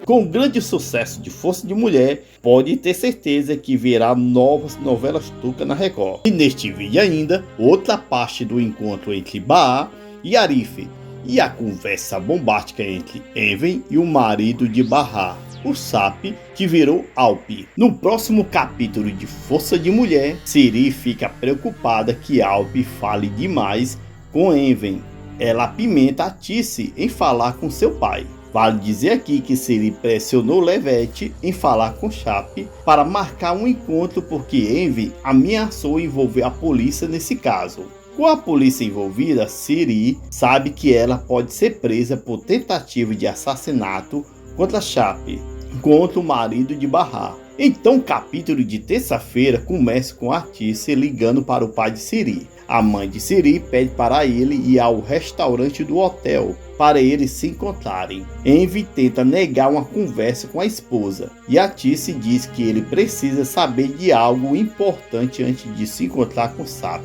Com o grande sucesso de Força de Mulher, pode ter certeza que virá novas novelas turcas na Record. E neste vídeo ainda, outra parte do encontro entre Bahar e Arif, e a conversa bombástica entre Enver e o marido de Bahar, o Sap, que virou Alp. No próximo capítulo de Força de Mulher, Siri fica preocupada que Alp fale demais com Enver. Ela apimenta a Tice em falar com seu pai. Vale dizer aqui que Siri pressionou Levete em falar com Chap para marcar um encontro porque Enver ameaçou envolver a polícia nesse caso. Com a polícia envolvida, Siri sabe que ela pode ser presa por tentativa de assassinato contra Chap, contra o marido de Bahar. Então o capítulo de terça-feira começa com a Tice ligando para o pai de Siri. A mãe de Siri pede para ele ir ao restaurante do hotel para eles se encontrarem. Enver tenta negar uma conversa com a esposa e a Tice diz que ele precisa saber de algo importante antes de se encontrar com Sap.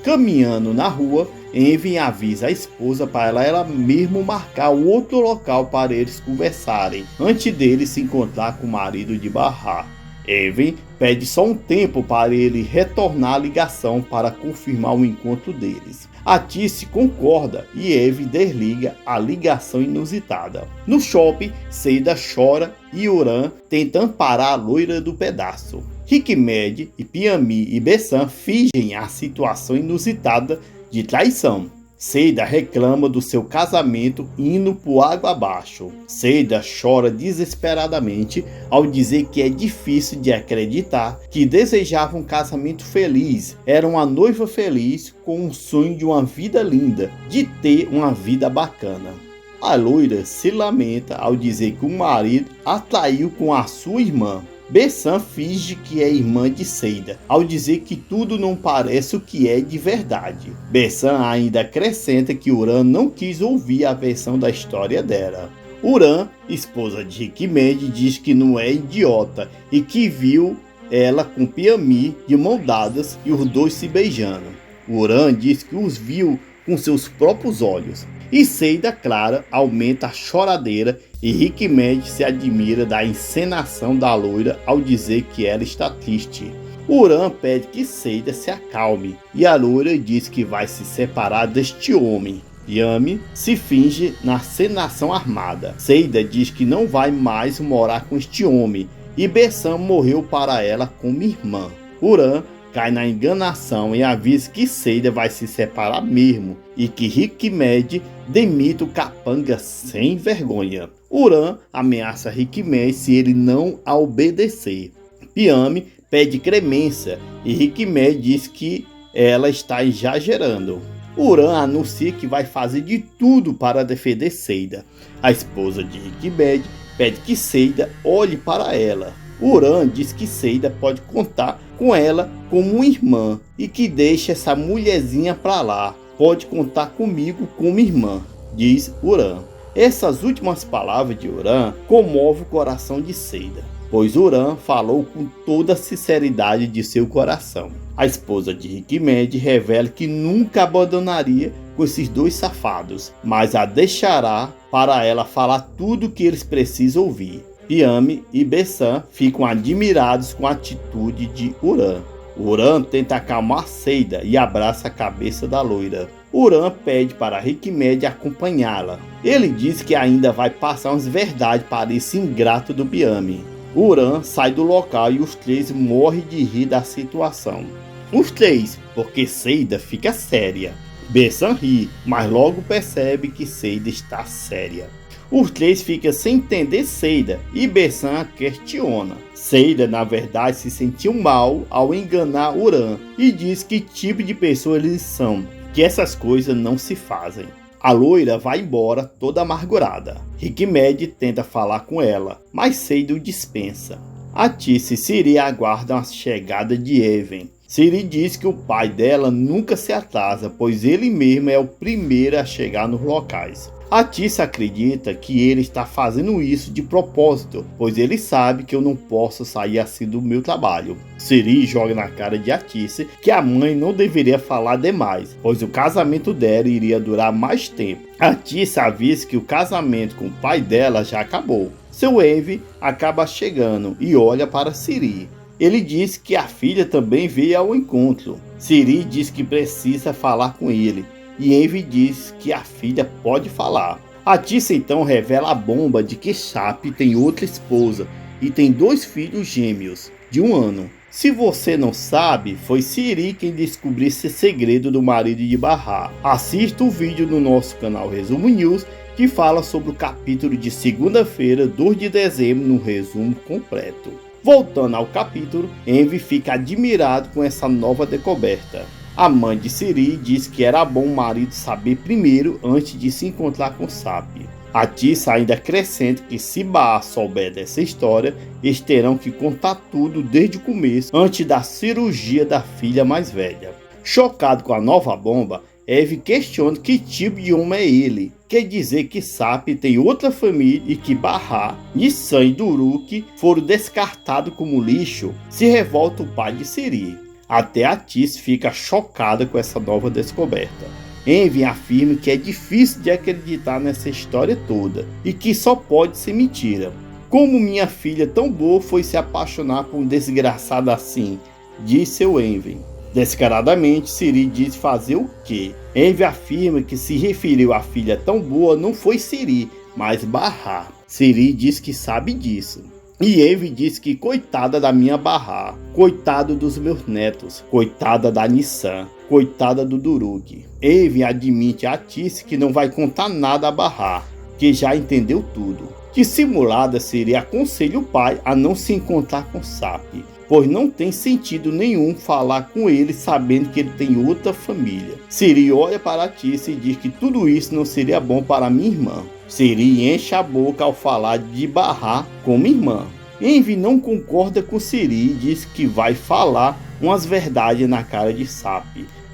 Caminhando na rua, Enver avisa a esposa para ela mesmo marcar outro local para eles conversarem antes dele se encontrar com o marido de Bahar. Enver pede só um tempo para ele retornar a ligação para confirmar o encontro deles. A Tice concorda e Enver desliga a ligação inusitada. No shopping, Seida chora e Uran tenta amparar a loira do pedaço. Hikmet e Piami e Bessan fingem a situação inusitada de traição. Seida reclama do seu casamento indo por água abaixo. Seida chora desesperadamente ao dizer que é difícil de acreditar que desejava um casamento feliz. Era uma noiva feliz com um sonho de uma vida linda, de ter uma vida bacana. A loira se lamenta ao dizer que o marido a traiu com a sua irmã. Bessan finge que é irmã de Seida, ao dizer que tudo não parece o que é de verdade. Bessan ainda acrescenta que Uran não quis ouvir a versão da história dela. Uran, esposa de Hikmet, diz que não é idiota e que viu ela com Piami de mãos dadas e os dois se beijando. Uran diz que os viu com seus próprios olhos. E Seida Clara aumenta a choradeira e Hikmet se admira da encenação da loira ao dizer que ela está triste. Uran pede que Seida se acalme e a loira diz que vai se separar deste homem. Yami se finge na cenação armada. Seida diz que não vai mais morar com este homem e Bessan morreu para ela como irmã. Uran cai na enganação e avisa que Seida vai se separar mesmo e que Hikmet demite o capanga sem vergonha. Uran ameaça Hikmet se ele não a obedecer. Piami pede clemência e Hikmet diz que ela está exagerando. Uran anuncia que vai fazer de tudo para defender Seida. A esposa de Hikmet pede que Seida olhe para ela. Uran diz que Seida pode contar com ela como uma irmã e que deixe essa mulherzinha pra lá. Pode contar comigo como irmã, diz Uran. Essas últimas palavras de Uran comovem o coração de Seida, pois Uran falou com toda a sinceridade de seu coração. A esposa de Hikmet revela que nunca abandonaria com esses dois safados, mas a deixará para ela falar tudo o que eles precisam ouvir. Piami e Bessan ficam admirados com a atitude de Uran. Uran tenta acalmar Seida e abraça a cabeça da loira. Uran pede para Hikmet acompanhá-la. Ele diz que ainda vai passar umas verdades para esse ingrato do Piami. Uran sai do local e os três morrem de rir da situação. Os três, porque Seida fica séria. Bessan ri, mas logo percebe que Seida está séria. Os três ficam sem entender Seida e Bessan a questiona. Seida, na verdade, se sentiu mal ao enganar Uran e diz que tipo de pessoa eles são, que essas coisas não se fazem. A loira vai embora toda amargurada. Hikmet tenta falar com ela, mas Seida o dispensa. A Tice e Siri aguardam a chegada de Enver. Siri diz que o pai dela nunca se atrasa, pois ele mesmo é o primeiro a chegar nos locais. A Tice acredita que ele está fazendo isso de propósito, pois ele sabe que eu não posso sair assim do meu trabalho. Siri joga na cara de Tice que a mãe não deveria falar demais, pois o casamento dela iria durar mais tempo. A Tice avisa que o casamento com o pai dela já acabou. Seu Envy acaba chegando e olha para Ciri. Ele diz que a filha também veio ao encontro. Ciri diz que precisa falar com ele e Envy diz que a filha pode falar. A Tissa então revela a bomba de que Sap tem outra esposa e tem 2 filhos gêmeos de 1 ano. Se você não sabe, foi Ciri quem descobriu esse segredo do marido de Barra. Assista o vídeo no nosso canal Resumo News que fala sobre o capítulo de segunda-feira, 2 de dezembro, no resumo completo. Voltando ao capítulo, Envy fica admirado com essa nova descoberta. A mãe de Ciri diz que era bom o marido saber primeiro antes de se encontrar com Sap. A Tissa ainda acrescenta que se Barra souber dessa história, eles terão que contar tudo desde o começo, antes da cirurgia da filha mais velha. Chocado com a nova bomba, Envy questiona que tipo de homem é ele. Quer dizer que Sap tem outra família e que Barra, Nissan e Duruk foram descartados como lixo. Se revolta o pai de Ciri. Até a Tissa fica chocada com essa nova descoberta. Envy afirma que é difícil de acreditar nessa história toda e que só pode ser mentira. Como minha filha tão boa foi se apaixonar por um desgraçado assim, diz seu Envy. Descaradamente, Ciri diz fazer o quê? Envy afirma que se referiu à filha tão boa não foi Ciri, mas Barra. Ciri diz que sabe disso. E Envy diz que coitada da minha Barra, coitado dos meus netos, coitada da Nissan, coitada do Duruk. Envy admite a Tissa que não vai contar nada a Barra, que já entendeu tudo. Dissimulada, Ciri aconselha o pai a não se encontrar com Sap, pois não tem sentido nenhum falar com ele sabendo que ele tem outra família. Ciri olha para a Tissa e diz que tudo isso não seria bom para minha irmã. Ciri enche a boca ao falar de Barra como irmã. Envy não concorda com Ciri e diz que vai falar umas verdades na cara de Sap.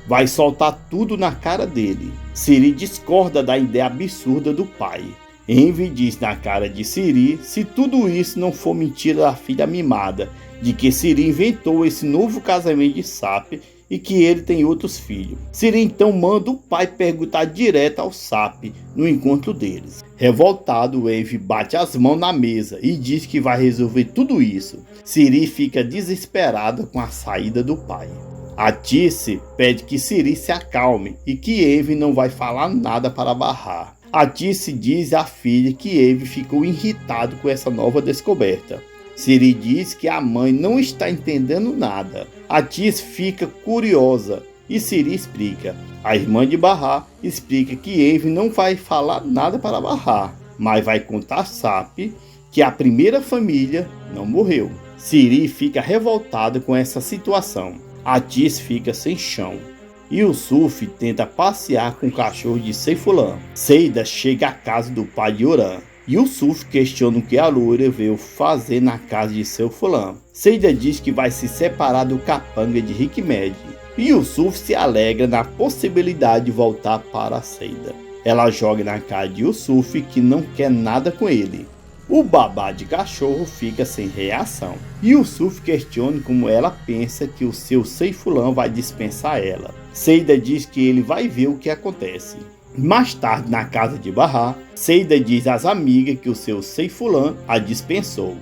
Vai soltar tudo na cara dele. Ciri discorda da ideia absurda do pai. Envy diz na cara de Ciri se tudo isso não for mentira da filha mimada, de que Ciri inventou esse novo casamento de Sap e que ele tem outros filhos. Ciri então manda o pai perguntar direto ao Sap no encontro deles. Revoltado, Envy bate as mãos na mesa e diz que vai resolver tudo isso. Ciri fica desesperada com a saída do pai. A Tissa pede que Ciri se acalme e que Envy não vai falar nada para Barra. A Tissa diz à filha que Envy ficou irritado com essa nova descoberta. Ciri diz que a mãe não está entendendo nada. A Tissa fica curiosa e Ciri explica. A irmã de Barra explica que Envy não vai falar nada para Barra, mas vai contar a Sap que a primeira família não morreu. Ciri fica revoltada com essa situação. A Tissa fica sem chão. Yusuf tenta passear com o cachorro de Seyfulan. Seida chega à casa do pai de Oran. Yusuf questiona o que a loira veio fazer na casa de seu fulano. Seida diz que vai se separar do capanga de Hikmed. Yusuf se alegra na possibilidade de voltar para Seida. Ela joga na cara de Yusuf que não quer nada com ele. O babá de cachorro fica sem reação. Yusuf questiona como ela pensa que o seu Seyfulan vai dispensar ela. Seida diz que ele vai ver o que acontece. Mais tarde, na casa de Barra, Seida diz às amigas que o seu Seyfulan a dispensou.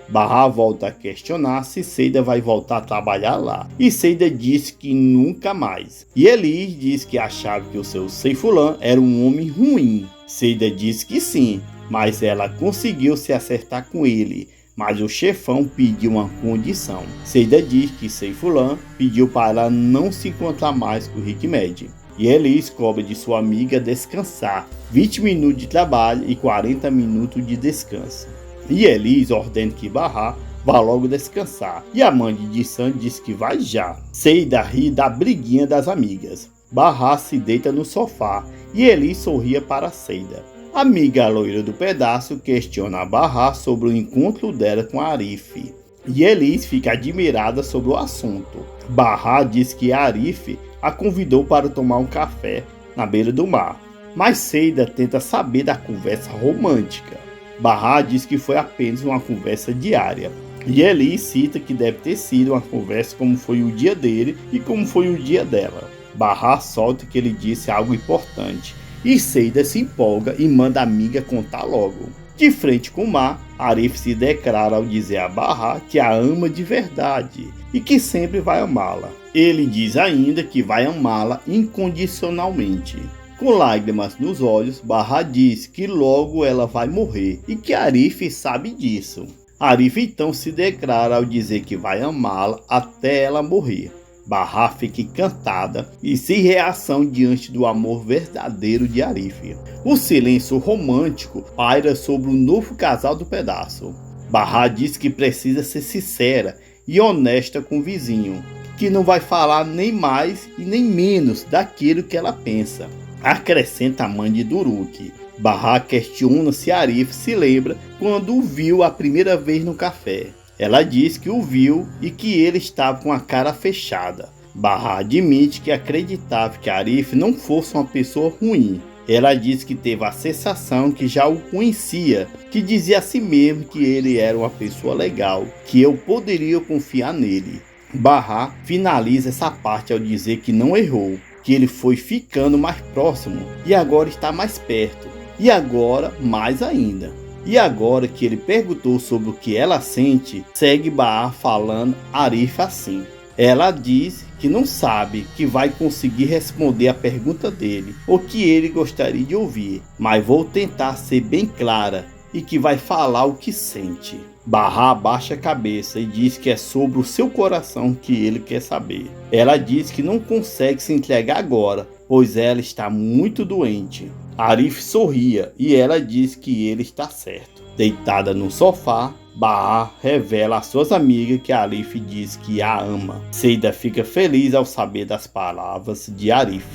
Barra volta a questionar se Seida vai voltar a trabalhar lá. E Seida diz que nunca mais. E Elis diz que achava que o seu Seyfulan era um homem ruim. Seida diz que sim, mas ela conseguiu se acertar com ele. Mas o chefão pediu uma condição. Seida diz que Seyfulan pediu para ela não se encontrar mais com Hikmed. E Elis cobra de sua amiga descansar, 20 minutos de trabalho e 40 minutos de descanso. E Elis ordena que Barra vá logo descansar, e a mãe de Dissan diz que vai já. Seida ri da briguinha das amigas. Barra se deita no sofá, e Elis sorria para Seida. A amiga loira do pedaço questiona a Barra sobre o encontro dela com Arif. E Elis fica admirada sobre o assunto. Barra diz que Arif a convidou para tomar um café na beira do mar, mas Seida tenta saber da conversa romântica. Barra diz que foi apenas uma conversa diária, e Elis cita que deve ter sido uma conversa como foi o dia dele e como foi o dia dela. Barra solta que ele disse algo importante, e Seida se empolga e manda a amiga contar logo. De frente com o mar, Arif se declara ao dizer a Bahá que a ama de verdade e que sempre vai amá-la. Ele diz ainda que vai amá-la incondicionalmente. Com lágrimas nos olhos, Bahá diz que logo ela vai morrer e que Arif sabe disso. Arif então se declara ao dizer que vai amá-la até ela morrer. Bahá fica encantada e sem reação diante do amor verdadeiro de Arif. O silêncio romântico paira sobre o novo casal do pedaço. Bahá diz que precisa ser sincera e honesta com o vizinho, que não vai falar nem mais e nem menos daquilo que ela pensa. Acrescenta a mãe de Duruk. Bahá questiona se Arif se lembra quando o viu a primeira vez no café. Ela diz que o viu e que ele estava com a cara fechada. Bahá admite que acreditava que Arif não fosse uma pessoa ruim. Ela diz que teve a sensação que já o conhecia, que dizia a si mesmo que ele era uma pessoa legal, que eu poderia confiar nele. Bahá finaliza essa parte ao dizer que não errou, que ele foi ficando mais próximo e agora está mais perto, e agora mais ainda. E agora que ele perguntou sobre o que ela sente, segue Bahá falando Arif assim. Ela diz que não sabe que vai conseguir responder a pergunta dele, ou que ele gostaria de ouvir, mas vou tentar ser bem clara e que vai falar o que sente. Bahá abaixa a cabeça e diz que é sobre o seu coração que ele quer saber. Ela diz que não consegue se entregar agora, pois ela está muito doente. Arif sorria e ela diz que ele está certo. Deitada no sofá, Bahá revela às suas amigas que Arif diz que a ama. Seida fica feliz ao saber das palavras de Arif.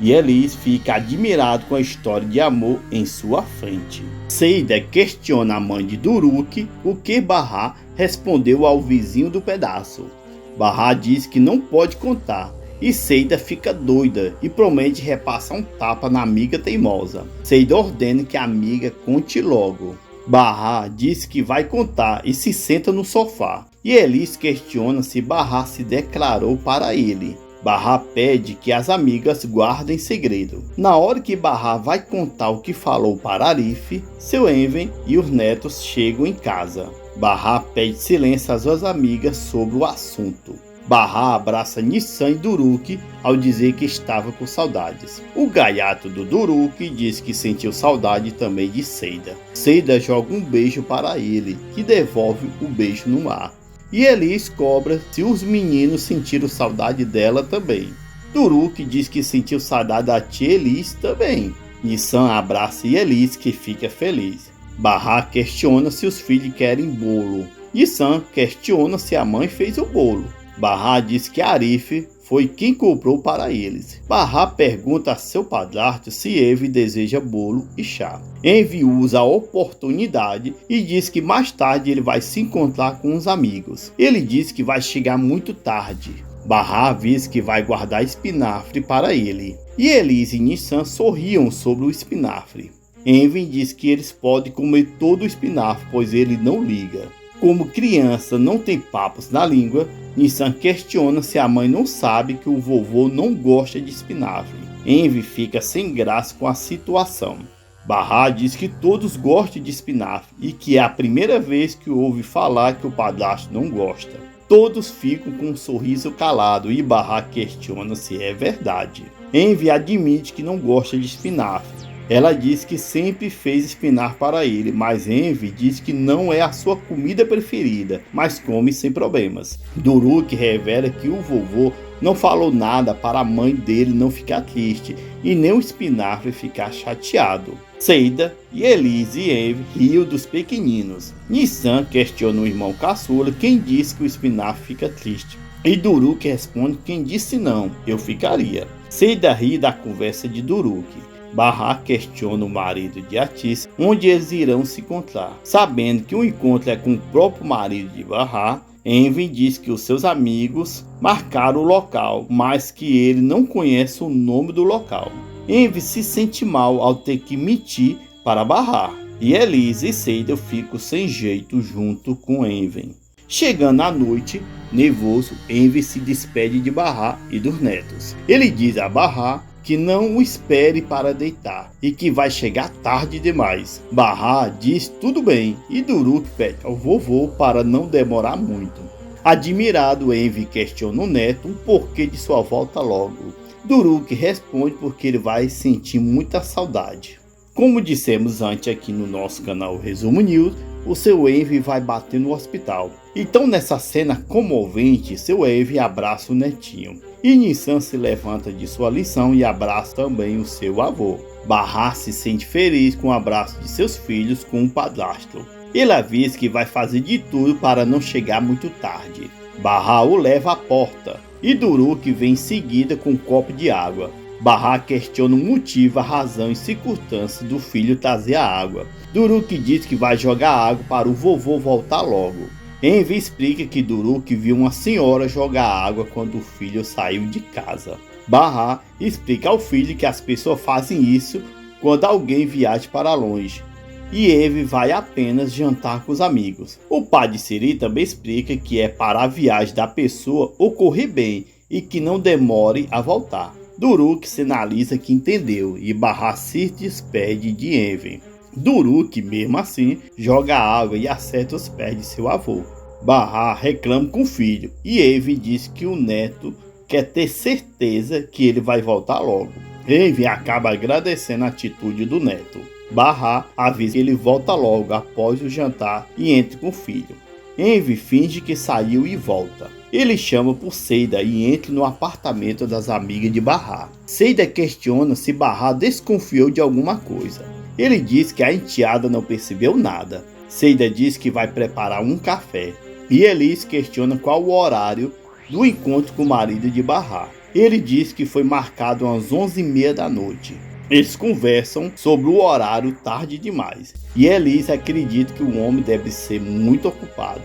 E Elis fica admirado com a história de amor em sua frente. Seida questiona a mãe de Duruk o que Bahá respondeu ao vizinho do pedaço. Bahá diz que não pode contar. E Seida fica doida e promete repassar um tapa na amiga teimosa. Seida ordena que a amiga conte logo. Bahá diz que vai contar e se senta no sofá. E Elis questiona se Bahá se declarou para ele. Bahá pede que as amigas guardem segredo. Na hora que Bahá vai contar o que falou para Arif, seu Enven e os netos chegam em casa. Bahá pede silêncio às suas amigas sobre o assunto. Bahá abraça Nissan e Duruk ao dizer que estava com saudades. O gaiato do Duruk diz que sentiu saudade também de Seida. Seida joga um beijo para ele, que devolve o beijo no ar. E Elis cobra se os meninos sentiram saudade dela também. Duruk diz que sentiu saudade da tia Elis também. Nissan abraça Elis, que fica feliz. Bahá questiona se os filhos querem bolo. Nissan questiona se a mãe fez o bolo. Bahá diz que Arif foi quem comprou para eles. Bahá pergunta a seu padrasto se Envi deseja bolo e chá. Envi usa a oportunidade e diz que mais tarde ele vai se encontrar com os amigos. Ele diz que vai chegar muito tarde. Bahá avisa que vai guardar espinafre para ele. E Elis e Nissan sorriam sobre o espinafre. Envi diz que eles podem comer todo o espinafre, pois ele não liga. Como criança não tem papos na língua, Nissan questiona se a mãe não sabe que o vovô não gosta de espinafre. Envi fica sem graça com a situação. Bahá diz que todos gostam de espinafre e que é a primeira vez que ouve falar que o padrasto não gosta. Todos ficam com um sorriso calado e Bahá questiona se é verdade. Envi admite que não gosta de espinafre. Ela diz que sempre fez espinafre para ele, mas Envi diz que não é a sua comida preferida, mas come sem problemas. Duruk revela que o vovô não falou nada para a mãe dele não ficar triste e nem o espinafre ficar chateado. Seida e Elis e Envi riam dos pequeninos. Nissan questiona o irmão caçula quem disse que o espinafre fica triste. E Duruk responde quem disse não, eu ficaria. Seida ri da conversa de Duruk. Bahá questiona o marido de Atis onde eles irão se encontrar. Sabendo que o encontro é com o próprio marido de Bahá, Envi diz que os seus amigos marcaram o local, mas que ele não conhece o nome do local. Envi se sente mal ao ter que mentir para Bahá, e Elis e Seida ficam sem jeito junto com Envi. Chegando à noite, nervoso, Envi se despede de Bahá e dos netos. Ele diz a Bahá que não o espere para deitar e que vai chegar tarde demais. Barra diz tudo bem e Duruk pede ao vovô para não demorar muito. Admirado, Envy questiona o neto o porquê de sua volta logo. Duruk responde porque ele vai sentir muita saudade. Como dissemos antes aqui no nosso canal Resumo News, o seu Envy vai bater no hospital. Então nessa cena comovente, seu Envy abraça o netinho. E Nissan se levanta de sua lição e abraça também o seu avô. Barra se sente feliz com o abraço de seus filhos com o padrasto. Ele avisa que vai fazer de tudo para não chegar muito tarde. Barra o leva à porta e Duruk vem em seguida com um copo de água. Barra questiona o motivo, a razão e circunstância do filho trazer a água. Duruk diz que vai jogar água para o vovô voltar logo. Envy explica que Duruk viu uma senhora jogar água quando o filho saiu de casa. Barra explica ao filho que as pessoas fazem isso quando alguém viaja para longe. E Envy vai apenas jantar com os amigos. O pai de Ciri também explica que é para a viagem da pessoa ocorrer bem e que não demore a voltar. Duruk sinaliza que entendeu e Barra se despede de Envy. Duruk, mesmo assim, joga água e acerta os pés de seu avô. Barra reclama com o filho e Envy diz que o neto quer ter certeza que ele vai voltar logo. Envy acaba agradecendo a atitude do neto. Barra avisa que ele volta logo após o jantar e entra com o filho. Envy finge que saiu e volta. Ele chama por Seida e entra no apartamento das amigas de Barra. Seida questiona se Barra desconfiou de alguma coisa. Ele diz que a enteada não percebeu nada. Seida diz que vai preparar um café. E Elise questiona qual o horário do encontro com o marido de Barra. Ele diz que foi marcado às 11h30 da noite. Eles conversam sobre o horário tarde demais. E Elise acredita que o homem deve ser muito ocupado.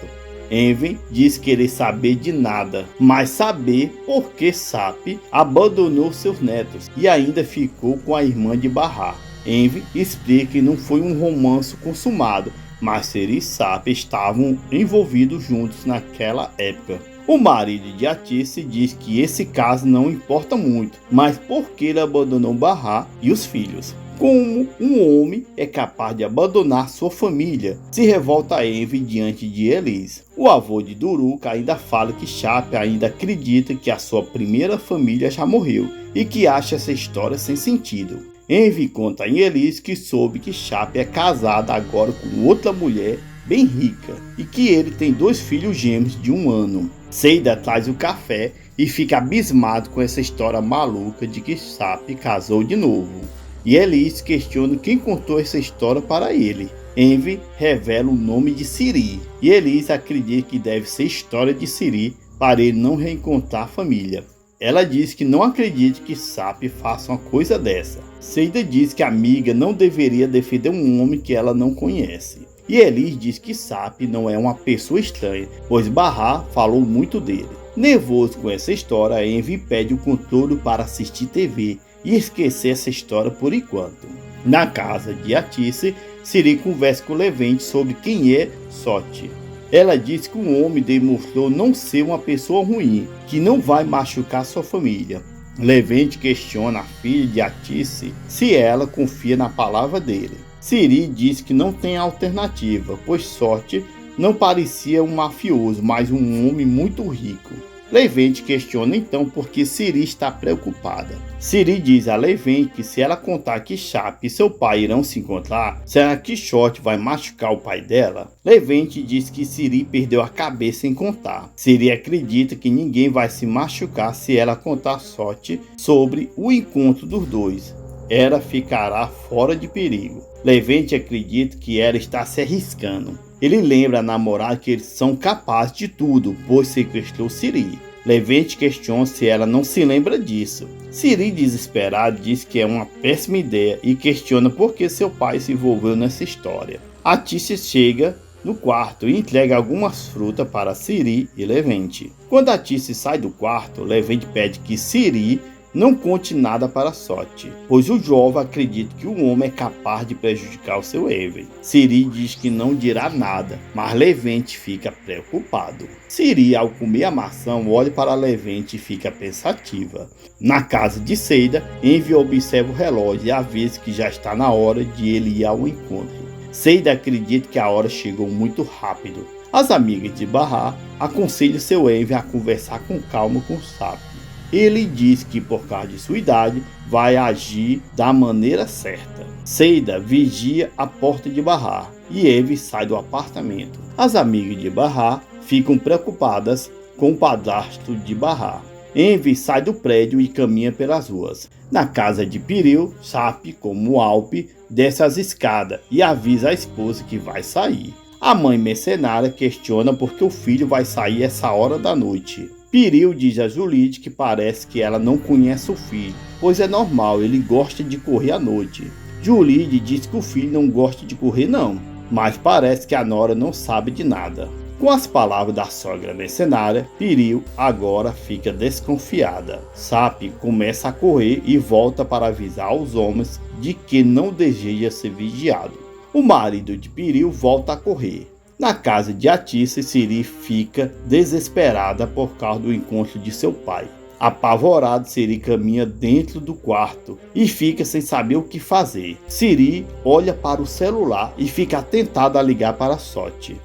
Envy diz querer saber de nada, mas saber por que Sap abandonou seus netos e ainda ficou com a irmã de Barra. Envy explica que não foi um romance consumado, mas Ciri e Sap estavam envolvidos juntos naquela época. O marido de Atice diz que esse caso não importa muito, mas por que ele abandonou Barra e os filhos. Como um homem é capaz de abandonar sua família, se revolta Envy diante de Elise. O avô de Duruk ainda fala que Sap ainda acredita que a sua primeira família já morreu e que acha essa história sem sentido. Envy conta a Elise que soube que Sap é casada agora com outra mulher bem rica e que ele tem 2 filhos gêmeos de 1 ano. Seida traz o café e fica abismado com essa história maluca de que Sap casou de novo. E Elise questiona quem contou essa história para ele. Envy revela o nome de Ciri. E Elise acredita que deve ser história de Ciri para ele não reencontrar a família. Ela diz que não acredita que Sap faça uma coisa dessa. Seida diz que a amiga não deveria defender um homem que ela não conhece. E Elise diz que Sap não é uma pessoa estranha, pois Barra falou muito dele. Nervoso com essa história, Envy pede o controle para assistir TV e esquecer essa história por enquanto. Na casa de Atice, Ciri conversa com Levente sobre quem é Sot. Ela diz que o homem demonstrou não ser uma pessoa ruim, que não vai machucar sua família. Levente questiona a filha de Atice se ela confia na palavra dele. Ciri diz que não tem alternativa, pois Sot não parecia um mafioso, mas um homem muito rico. Levente questiona então por que Ciri está preocupada. Ciri diz a Levente que se ela contar que Sap e seu pai irão se encontrar, será que Shot vai machucar o pai dela? Levente diz que Ciri perdeu a cabeça em contar. Ciri acredita que ninguém vai se machucar se ela contar Shot sobre o encontro dos dois. Ela ficará fora de perigo. Levente acredita que ela está se arriscando. Ele lembra a namorada que eles são capazes de tudo, pois sequestrou Ciri. Levente questiona se ela não se lembra disso. Ciri, desesperado, diz que é uma péssima ideia e questiona por que seu pai se envolveu nessa história. Atice chega no quarto e entrega algumas frutas para Ciri e Levente. Quando Atice sai do quarto, Levente pede que Ciri não conte nada para Sote, pois o jovem acredita que o homem é capaz de prejudicar o seu Envy. Siri diz que não dirá nada, mas Levente fica preocupado. Siri, ao comer a maçã, olha para Levente e fica pensativa. Na casa de Seida, Envy observa o relógio e avisa que já está na hora de ele ir ao encontro. Seida acredita que a hora chegou muito rápido. As amigas de Bahar aconselham seu Envy a conversar com calma com Sapi. Ele diz que por causa de sua idade vai agir da maneira certa. Seida vigia a porta de Bahar e Envy sai do apartamento. As amigas de Bahar ficam preocupadas com o padrasto de Bahar. Envy sai do prédio e caminha pelas ruas. Na casa de Piril, Sapi, como Alpe, desce as escadas e avisa a esposa que vai sair. A mãe mercenária questiona por que o filho vai sair essa hora da noite. Piril diz a Julide que parece que ela não conhece o filho, pois é normal, ele gosta de correr à noite. Julide diz que o filho não gosta de correr não, mas parece que a nora não sabe de nada. Com as palavras da sogra mercenária, Piril agora fica desconfiada. Sapi começa a correr e volta para avisar aos homens de que não deseja ser vigiado. O marido de Piril volta a correr. Na casa de Atissa, Siri fica desesperada por causa do encontro de seu pai. Apavorado, Siri caminha dentro do quarto e fica sem saber o que fazer. Siri olha para o celular e fica tentada a ligar para Sote.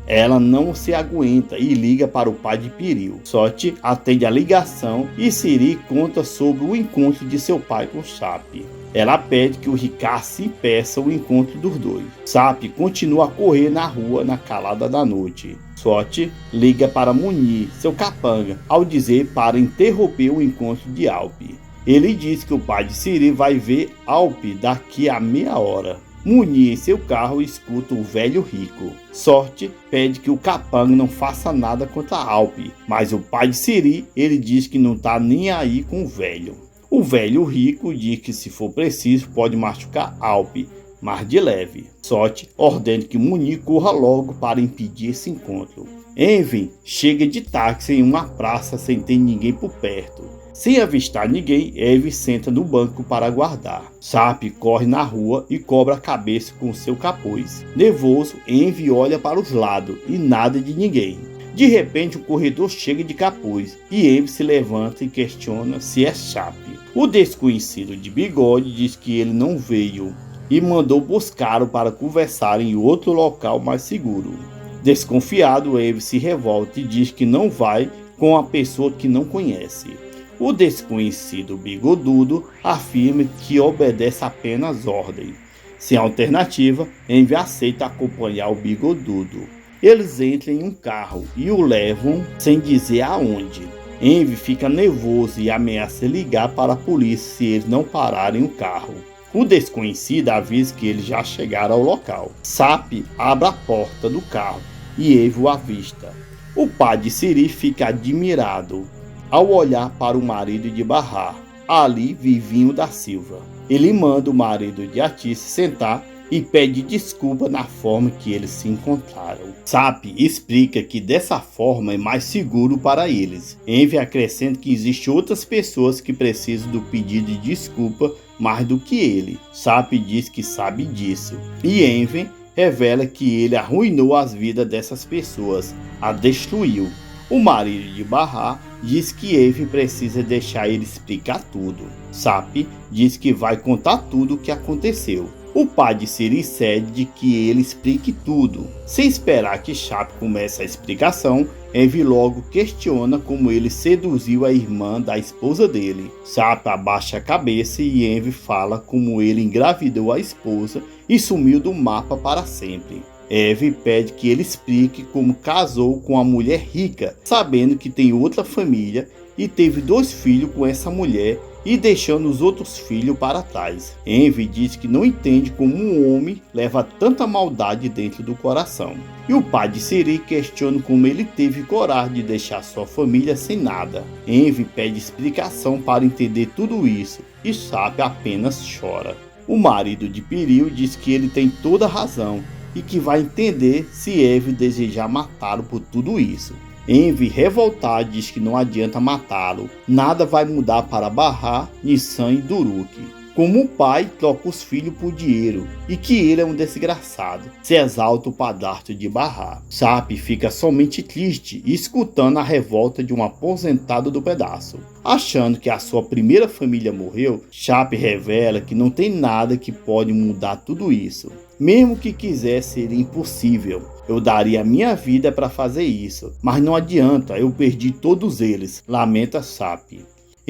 Ela não se aguenta e liga para o pai de Piril. Sote atende a ligação e Siri conta sobre o encontro de seu pai com Sapi. Ela pede que o Ricardo se impeça o encontro dos dois. Sapi continua a correr na rua na calada da noite. Sote liga para Munir, seu capanga, ao dizer para interromper o encontro de Alpe. Ele diz que o pai de Siri vai ver Alpe daqui a meia hora. Munir em seu carro escuta o velho rico. Sote pede que o capanga não faça nada contra Alpe, mas o pai de Siri, ele diz que não está nem aí com o velho. O velho rico diz que se for preciso pode machucar Alpe, mas de leve. Sote ordena que Munir corra logo para impedir esse encontro. Envy chega de táxi em uma praça sem ter ninguém por perto. Sem avistar ninguém, Envy senta no banco para aguardar. Sapi corre na rua e cobra a cabeça com seu capuz. Nervoso, Envy olha para os lados e nada de ninguém. De repente, o corredor chega de capuz e Envy se levanta e questiona se é Sapi. O desconhecido de bigode diz que ele não veio e mandou buscá-lo para conversar em outro local mais seguro. Desconfiado, Envy se revolta e diz que não vai com a pessoa que não conhece. O desconhecido bigodudo afirma que obedece apenas ordem. Sem alternativa, Envy aceita acompanhar o bigodudo. Eles entram em um carro e o levam sem dizer aonde. Envy fica nervoso e ameaça ligar para a polícia se eles não pararem o carro. O desconhecido avisa que eles já chegaram ao local. Sapi abre a porta do carro e Envy o avista. O pai de Siri fica admirado ao olhar para o marido de Bahar, ali Vivinho da Silva. Ele manda o marido de Atissa sentar e pede desculpa na forma que eles se encontraram. Sapi explica que dessa forma é mais seguro para eles. Envy acrescenta que existem outras pessoas que precisam do pedido de desculpa mais do que ele. Sapi diz que sabe disso. E Envy revela que ele arruinou as vidas dessas pessoas, a destruiu. O marido de Bahar diz que Envy precisa deixar ele explicar tudo. Sapi diz que vai contar tudo o que aconteceu. O pai de Siri cede que ele explique tudo. Sem esperar que Sapi comece a explicação, Envy logo questiona como ele seduziu a irmã da esposa dele. Sapi abaixa a cabeça e Envy fala como ele engravidou a esposa e sumiu do mapa para sempre. Envy pede que ele explique como casou com uma mulher rica, sabendo que tem outra família e teve 2 filhos com essa mulher e deixando os outros filhos para trás. Envy diz que não entende como um homem leva tanta maldade dentro do coração. E o pai de Siri questiona como ele teve coragem de deixar sua família sem nada. Envy pede explicação para entender tudo isso e Sapi apenas chora. O marido de Piril diz que ele tem toda a razão e que vai entender se Envy desejar matá-lo por tudo isso. Envy, revoltado, diz que não adianta matá-lo. Nada vai mudar para Bahar, Nissan e Duruk. Como o pai troca os filhos por dinheiro e que ele é um desgraçado, se exalta o padrasto de Bahar. Chap fica somente triste escutando a revolta de um aposentado do pedaço. Achando que a sua primeira família morreu, Chap revela que não tem nada que pode mudar tudo isso. Mesmo que quisesse, seria impossível. Eu daria a minha vida para fazer isso, mas não adianta, eu perdi todos eles, lamenta Chap.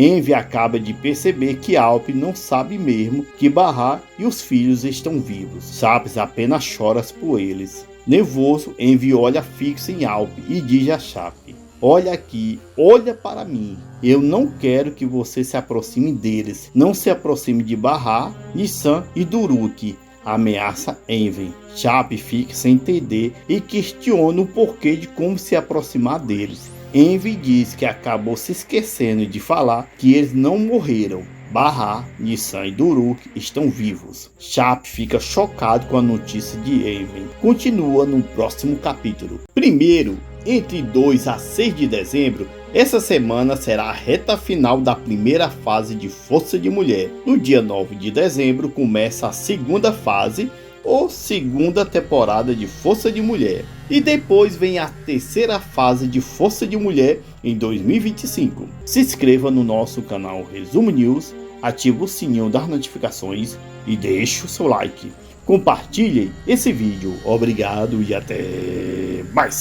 Envy acaba de perceber que Alp não sabe mesmo que Bahar e os filhos estão vivos. Chap apenas chora por eles. Nervoso, Envy olha fixo em Alp e diz a Chap: olha aqui, olha para mim. Eu não quero que você se aproxime deles. Não se aproxime de Bahar, Nissan e Duruk. Ameaça Envy. Chap fica sem entender e questiona o porquê de como se aproximar deles. Envy diz que acabou se esquecendo de falar que eles não morreram. Bahar, Nissan e Duruk estão vivos. Chap fica chocado com a notícia de Envy. Continua no próximo capítulo. Primeiro, entre 2 a 6 de dezembro, essa semana será a reta final da primeira fase de Força de Mulher. No dia 9 de dezembro começa a segunda fase, ou segunda temporada de Força de Mulher. E depois vem a terceira fase de Força de Mulher em 2025. Se inscreva no nosso canal Resumo News, ative o sininho das notificações e deixe o seu like. Compartilhem esse vídeo. Obrigado e até mais.